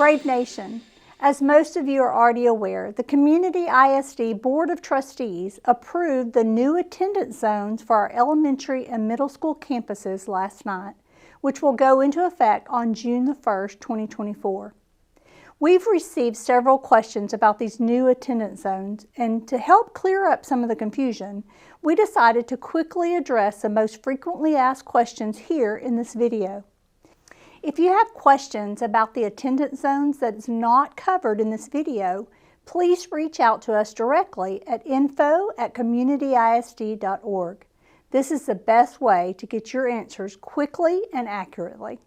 Brave Nation, as most of you are already aware, the Community ISD Board of Trustees approved the new attendance zones for our elementary and middle school campuses last night, which will go into effect on June the 1st, 2024. We've received several questions about these new attendance zones, and to help clear up some of the confusion, we decided to quickly address the most frequently asked questions here in this video. If you have questions about the attendance zones that is not covered in this video, please reach out to us directly at info@communityisd.org. This is the best way to get your answers quickly and accurately.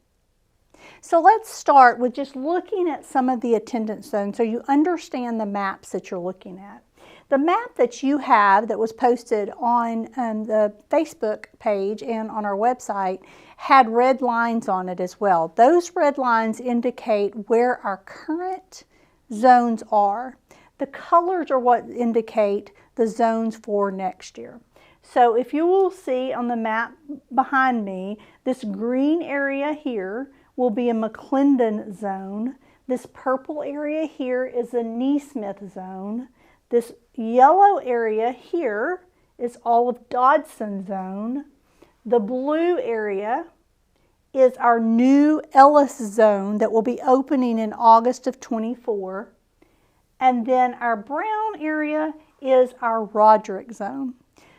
So let's start with just looking at some of the attendance zones so you understand the maps that you're looking at. The map that you have that was posted on the Facebook page and on our website had red lines on it as well. Those red lines indicate where our current zones are. The colors are what indicate the zones for next year. So if you will see on the map behind me, this green area here will be a McClendon zone. This purple area here is a Neesmith zone. This yellow area here is Olive Dodson zone. The blue area is our new Ellis zone that will be opening in August of 24. And then our brown area is our Roderick zone.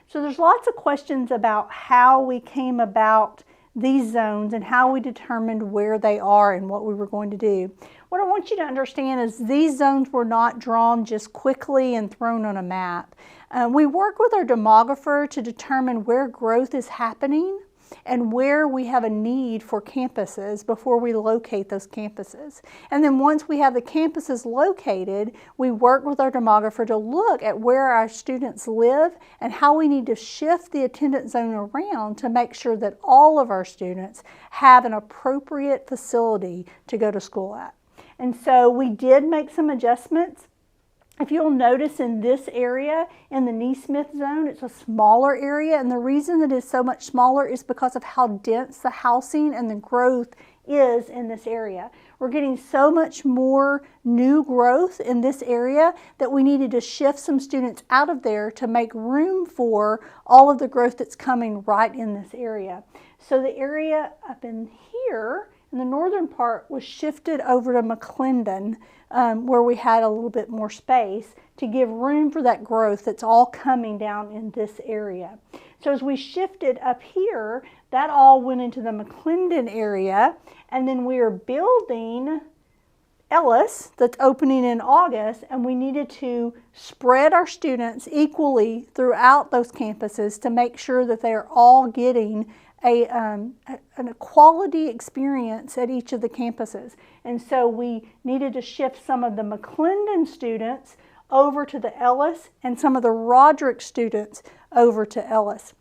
So there's lots of questions about how we came about these zones and how we determined where they are and what we were going to do. What I want you to understand is these zones were not drawn just quickly and thrown on a map. We work with our demographer to determine where growth is happening and where we have a need for campuses before we locate those campuses. And then once we have the campuses located, we work with our demographer to look at where our students live and how we need to shift the attendance zone around to make sure that all of our students have an appropriate facility to go to school at. And so we did make some adjustments. If you'll notice in this area, in the Neesmith zone, it's a smaller area, and the reason that it's so much smaller is because of how dense the housing and the growth is in this area. We're getting so much more new growth in this area that we needed to shift some students out of there to make room for all of the growth that's coming right in this area. So the area up in here, in the northern part, was shifted over to McClendon, where we had a little bit more space to give room for that growth that's all coming down in this area. So as we shifted up here, that all went into the McClendon area, and then we are building Ellis that's opening in August, and we needed to spread our students equally throughout those campuses to make sure that they are all getting a quality experience at each of the campuses. And so we needed to shift some of the McClendon students over to the Ellis and some of the Roderick students over to Ellis.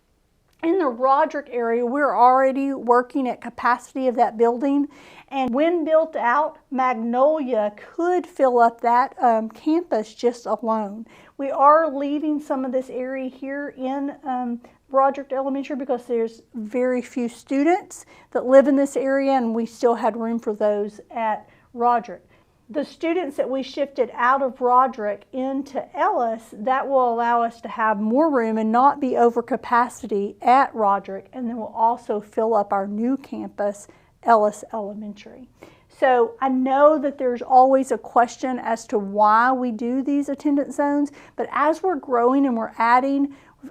In the Roderick area, we're already working at capacity of that building, and when built out, Magnolia could fill up that campus just alone. We are leaving some of this area here in Roderick Elementary because there's very few students that live in this area, and we still had room for those at Roderick. The students that we shifted out of Roderick into Ellis, that will allow us to have more room and not be over capacity at Roderick, and then we'll also fill up our new campus, Ellis Elementary. So I know that there's always a question as to why we do these attendance zones, but as we're growing and we've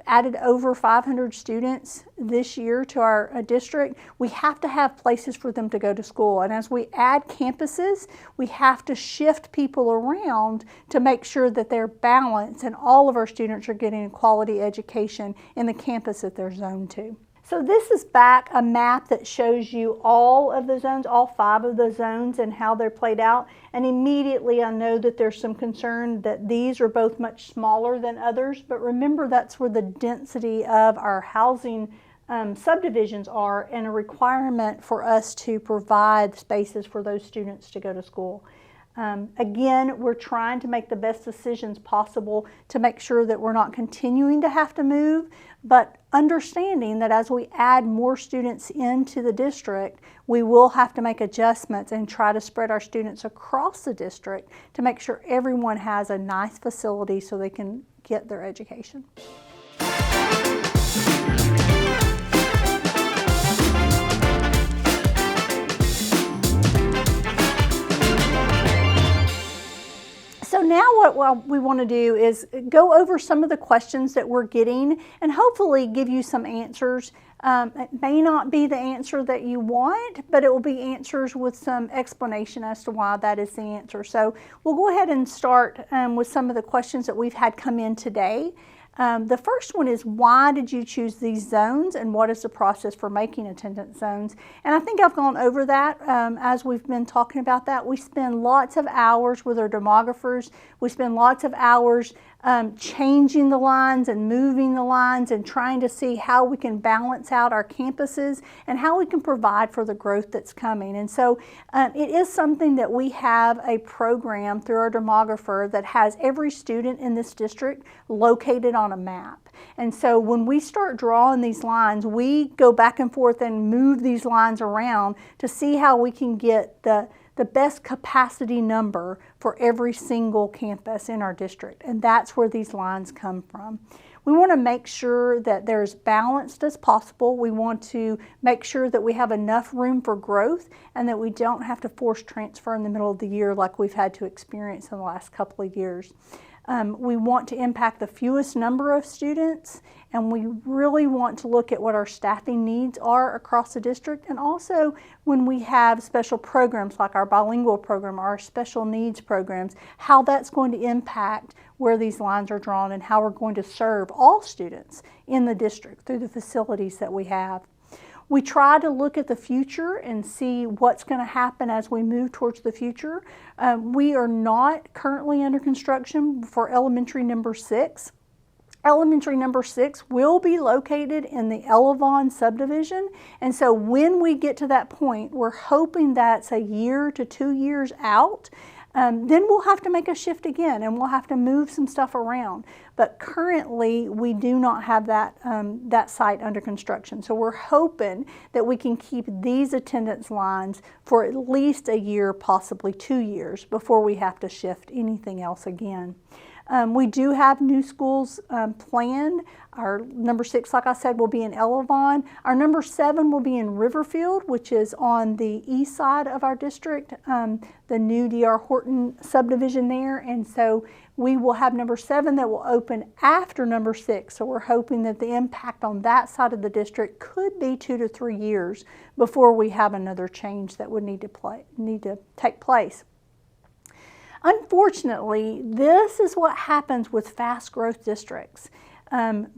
added over 500 students this year to our district, we have to have places for them to go to school. And as we add campuses, we have to shift people around to make sure that they're balanced and all of our students are getting a quality education in the campus that they're zoned to. So this is back a map that shows you all of the zones, all 5 of the zones and how they're played out. And immediately I know that there's some concern that these are both much smaller than others, but remember that's where the density of our housing subdivisions are and a requirement for us to provide spaces for those students to go to school. Again, we're trying to make the best decisions possible to make sure that we're not continuing to have to move, but understanding that as we add more students into the district, we will have to make adjustments and try to spread our students across the district to make sure everyone has a nice facility so they can get their education. So now what we want to do is go over some of the questions that we're getting and hopefully give you some answers. It may not be the answer that you want, but it will be answers with some explanation as to why that is the answer. So we'll go ahead and start with some of the questions that we've had come in today. The first one is, why did you choose these zones and what is the process for making attendance zones? And I think I've gone over that as we've been talking about that. We spend lots of hours with our demographers. We spend lots of hours changing the lines and moving the lines and trying to see how we can balance out our campuses and how we can provide for the growth that's coming. And so it is something that we have a program through our demographer that has every student in this district located on a map. And so when we start drawing these lines, we go back and forth and move these lines around to see how we can get the best capacity number for every single campus in our district. And that's where these lines come from. We want to make sure that they're as balanced as possible. We want to make sure that we have enough room for growth and that we don't have to force transfer in the middle of the year like we've had to experience in the last couple of years. We want to impact the fewest number of students, and we really want to look at what our staffing needs are across the district, and also when we have special programs like our bilingual program or our special needs programs, how that's going to impact where these lines are drawn and how we're going to serve all students in the district through the facilities that we have. We try to look at the future and see what's going to happen as we move towards the future. We are not currently under construction for elementary number 6. Elementary number 6 will be located in the Elevon subdivision, and so when we get to that point, we're hoping that's a year to 2 years out. Then we'll have to make a shift again and we'll have to move some stuff around. But currently we do not have that site under construction. So we're hoping that we can keep these attendance lines for at least a year, possibly 2 years, before we have to shift anything else again. We do have new schools planned. Our number 6, like I said, will be in Elevon. Our number 7 will be in Riverfield, which is on the east side of our district, the new D.R. Horton subdivision there. And so we will have number 7 that will open after number 6. So we're hoping that the impact on that side of the district could be 2 to 3 years before we have another change that would need to take place. Unfortunately, this is what happens with fast growth districts.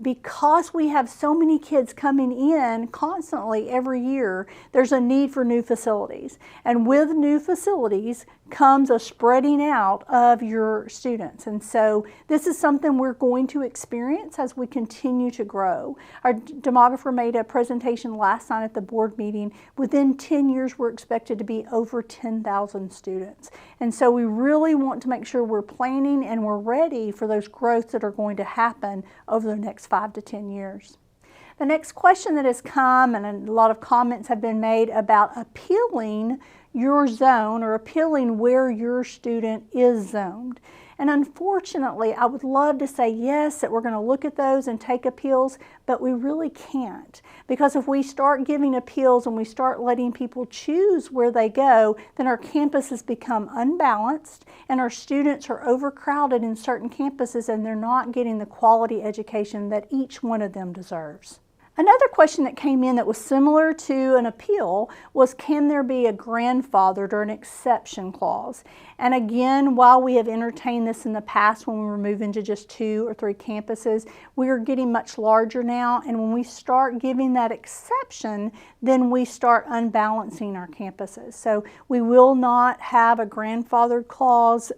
Because we have so many kids coming in constantly every year, there's a need for new facilities. And with new facilities comes a spreading out of your students. And so this is something we're going to experience as we continue to grow. Our demographer made a presentation last night at the board meeting. Within 10 years, we're expected to be over 10,000 students. And so we really want to make sure we're planning and we're ready for those growths that are going to happen over the next 5 to 10 years. The next question that has come, and a lot of comments have been made about appealing your zone or appealing where your student is zoned. And unfortunately, I would love to say yes, that we're going to look at those and take appeals, but we really can't. Because if we start giving appeals and we start letting people choose where they go, then our campuses become unbalanced and our students are overcrowded in certain campuses and they're not getting the quality education that each one of them deserves. Another question that came in that was similar to an appeal was, can there be a grandfathered or an exception clause? And again, while we have entertained this in the past when we were moving to just 2 or 3 campuses, we are getting much larger now, and when we start giving that exception, then we start unbalancing our campuses. So we will not have a grandfathered clause.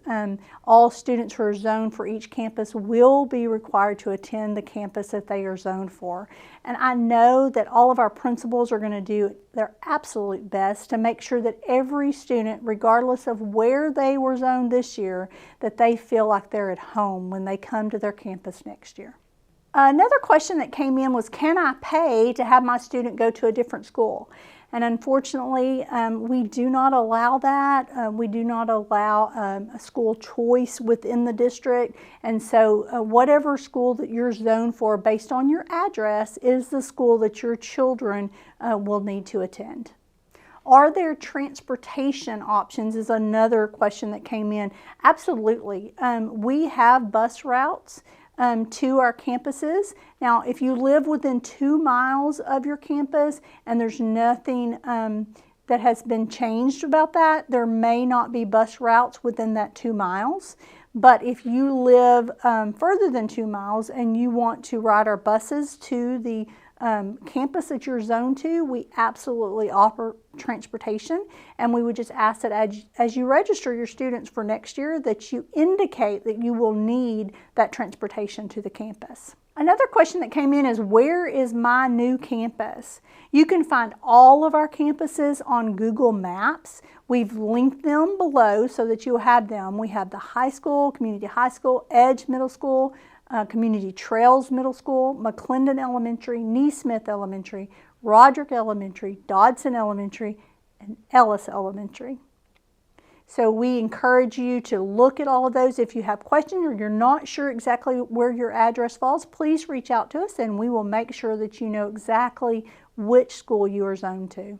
All students who are zoned for each campus will be required to attend the campus that they are zoned for. And I know know that all of our principals are going to do their absolute best to make sure that every student, regardless of where they were zoned this year, that they feel like they're at home when they come to their campus next year. Another question that came in was, can I pay to have my student go to a different school? And unfortunately, we do not allow that. We do not allow a school choice within the district. And so whatever school that you're zoned for based on your address is the school that your children will need to attend. Are there transportation options is another question that came in. Absolutely. We have bus routes to our campuses. Now, if you live within 2 miles of your campus and there's nothing that has been changed about that, there may not be bus routes within that 2 miles. But if you live further than 2 miles and you want to ride our buses to the campus that you're zoned to, we absolutely offer transportation, and we would just ask that as you register your students for next year that you indicate that you will need that transportation to the campus. Another question that came in is, where is my new campus? You can find all of our campuses on Google Maps. We've linked them below so that you'll have them. We have the high school, community high school, Edge Middle School, Community Trails Middle School, McClendon Elementary, Neesmith Elementary, Roderick Elementary, Dodson Elementary, and Ellis Elementary. So we encourage you to look at all of those. If you have questions or you're not sure exactly where your address falls, please reach out to us and we will make sure that you know exactly which school you are zoned to.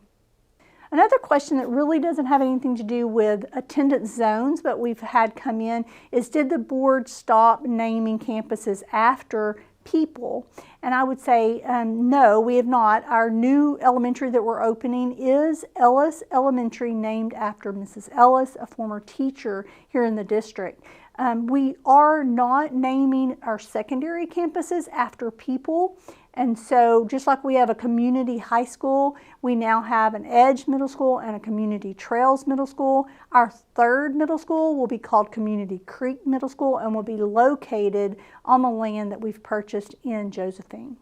Another question that really doesn't have anything to do with attendance zones, but we've had come in, is did the board stop naming campuses after people? And I would say no, we have not. Our new elementary that we're opening is Ellis Elementary, named after Mrs. Ellis, a former teacher here in the district. We are not naming our secondary campuses after people. And so just like we have a community high school, we now have an Edge Middle School and a Community Trails Middle School. Our third middle school will be called Community Creek Middle School and will be located on the land that we've purchased in Josephine.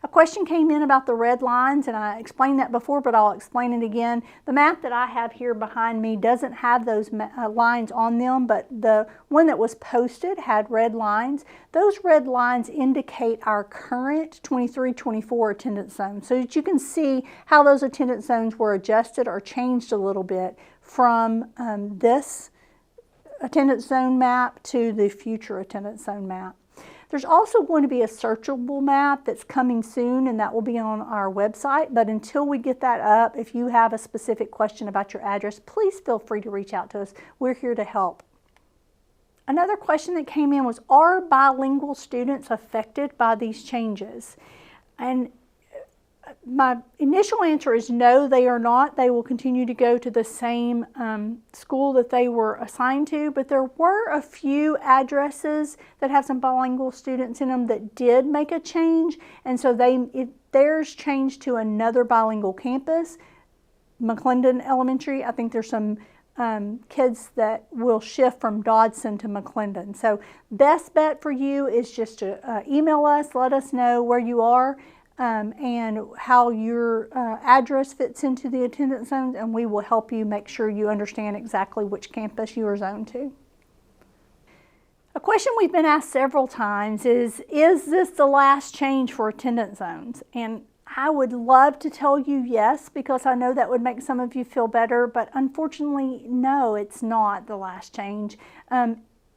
A question came in about the red lines, and I explained that before, but I'll explain it again. The map that I have here behind me doesn't have those lines on them, but the one that was posted had red lines. Those red lines indicate our current 23-24 attendance zone, so that you can see how those attendance zones were adjusted or changed a little bit from this attendance zone map to the future attendance zone map. There's also going to be a searchable map that's coming soon, and that will be on our website. But until we get that up, if you have a specific question about your address, please feel free to reach out to us. We're here to help. Another question that came in was, are bilingual students affected by these changes? And my initial answer is no, they are not. They will continue to go to the same school that they were assigned to, but there were a few addresses that have some bilingual students in them that did make a change, and so theirs changed to another bilingual campus, McClendon Elementary. I think there's some kids that will shift from Dodson to McClendon. So best bet for you is just to email us, let us know where you are, and how your address fits into the attendance zones, and we will help you make sure you understand exactly which campus you are zoned to. A question we've been asked several times is this the last change for attendance zones? And I would love to tell you yes, because I know that would make some of you feel better, but unfortunately, no, it's not the last change.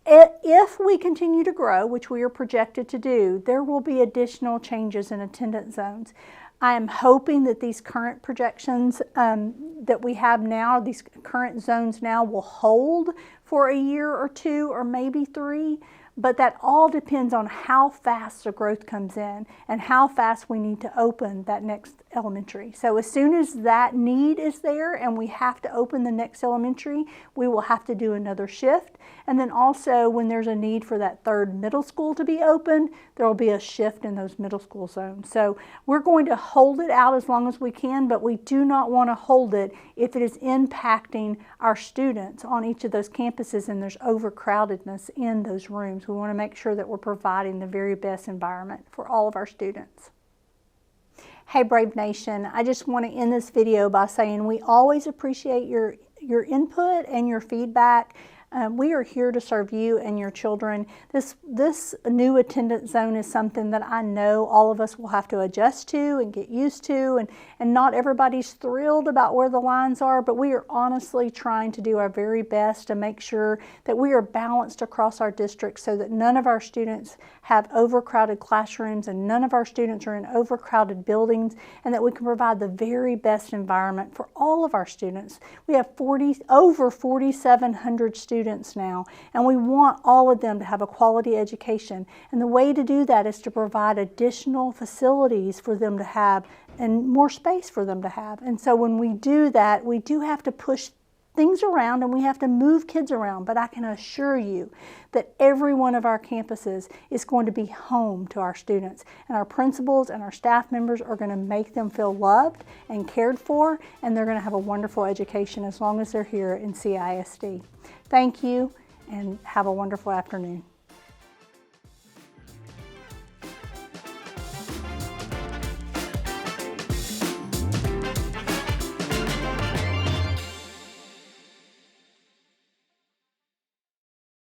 If we continue to grow, which we are projected to do, there will be additional changes in attendance zones. I am hoping that these current projections that we have now, these current zones now, will hold for a year or two or maybe 3. But that all depends on how fast the growth comes in and how fast we need to open that next elementary. So as soon as that need is there and we have to open the next elementary, we will have to do another shift. And then also when there's a need for that third middle school to be opened, there will be a shift in those middle school zones. So we're going to hold it out as long as we can, but we do not want to hold it if it is impacting our students on each of those campuses and there's overcrowdedness in those rooms. We want to make sure that we're providing the very best environment for all of our students. Hey Brave Nation, I just want to end this video by saying we always appreciate your input and your feedback. We are here to serve you and your children. This new attendance zone is something that I know all of us will have to adjust to and get used to, and not everybody's thrilled about where the lines are, but we are honestly trying to do our very best to make sure that we are balanced across our district so that none of our students have overcrowded classrooms and none of our students are in overcrowded buildings, and that we can provide the very best environment for all of our students. We have over 4,700 students now, and we want all of them to have a quality education. And the way to do that is to provide additional facilities for them to have and more space for them to have. And so when we do that, we do have to push things around and we have to move kids around, but I can assure you that every one of our campuses is going to be home to our students, and our principals and our staff members are going to make them feel loved and cared for, and they're going to have a wonderful education as long as they're here in CISD. Thank you, and have a wonderful afternoon.